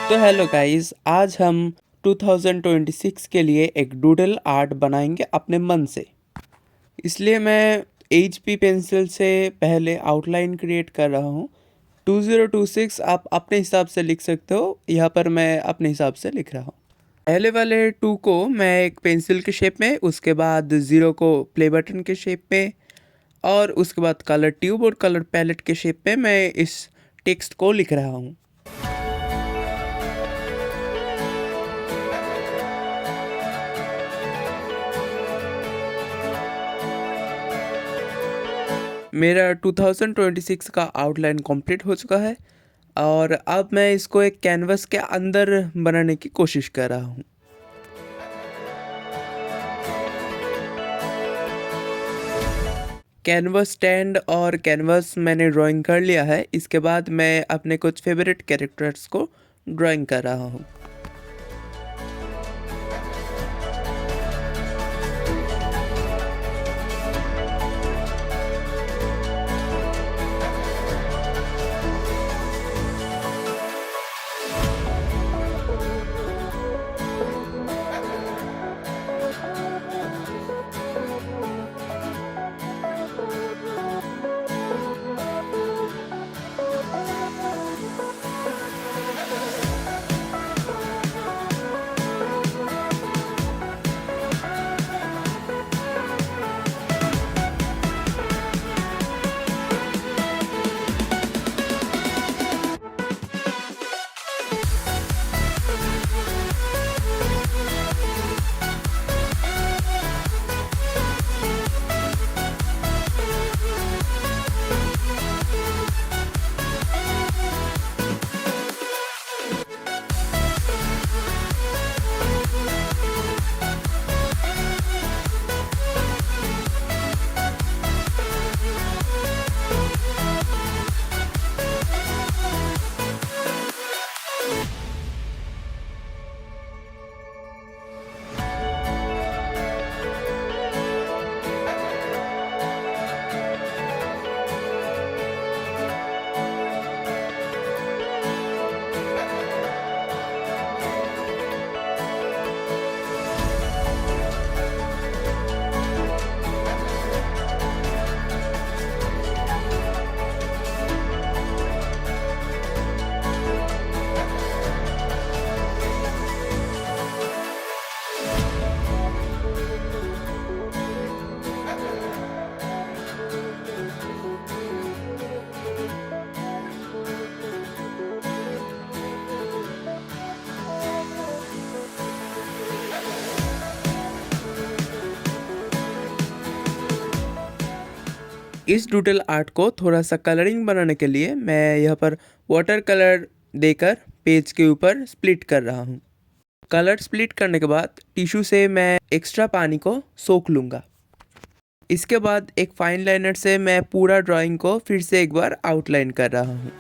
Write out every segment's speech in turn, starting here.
तो hello guys, आज हम 2026 के लिए एक डूडल आर्ट बनाएंगे अपने मन से। इसलिए मैं HP पेंसिल से पहले आउटलाइन क्रिएट कर रहा हूँ। 2026 आप अपने हिसाब से लिख सकते हो, यहाँ पर मैं अपने हिसाब से लिख रहा हूँ। पहले वाले 2 को मैं एक पेंसिल के शेप में, उसके बाद 0 को प्ले बटन के शेप में, और उसके बाद कलर ट्यूब और कलर पैलेट के शेप में मैं इस टेक्स्ट को लिख रहा हूँ। मेरा 2026 का आउटलाइन कंप्लीट हो चुका है और अब मैं इसको एक कैनवस के अंदर बनाने की कोशिश कर रहा हूँ। कैनवस स्टैंड और कैनवस मैंने ड्राइंग कर लिया है। इसके बाद मैं अपने कुछ फेवरेट कैरेक्टर्स को ड्राइंग कर रहा हूँ। इस डूडल आर्ट को थोड़ा सा कलरिंग बनाने के लिए मैं यहाँ पर वाटर कलर देकर पेज के ऊपर स्प्लिट कर रहा हूँ। कलर स्प्लिट करने के बाद टिश्यू से मैं एक्स्ट्रा पानी को सोख लूँगा। इसके बाद एक फाइन लाइनर से मैं पूरा ड्राइंग को फिर से एक बार आउटलाइन कर रहा हूँ।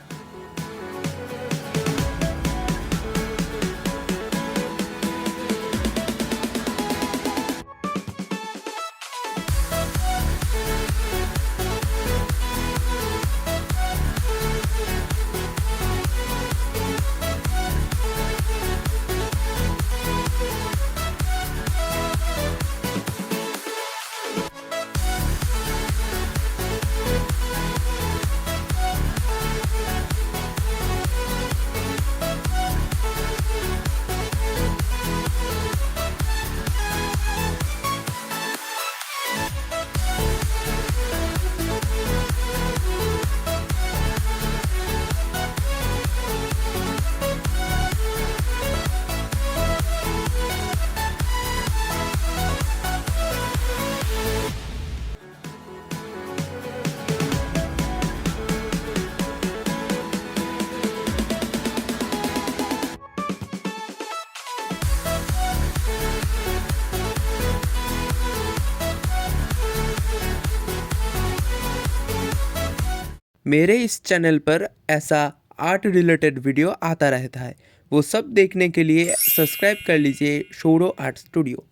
मेरे इस चैनल पर ऐसा आर्ट रिलेटेड वीडियो आता रहता है, वो सब देखने के लिए सब्सक्राइब कर लीजिए शोरो आर्ट स्टूडियो।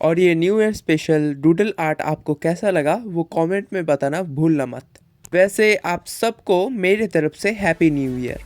और ये new year special doodle art आपको कैसा लगा वो कमेंट में बताना भूलना मत। वैसे आप सबको मेरे तरफ से हैप्पी न्यू ईयर।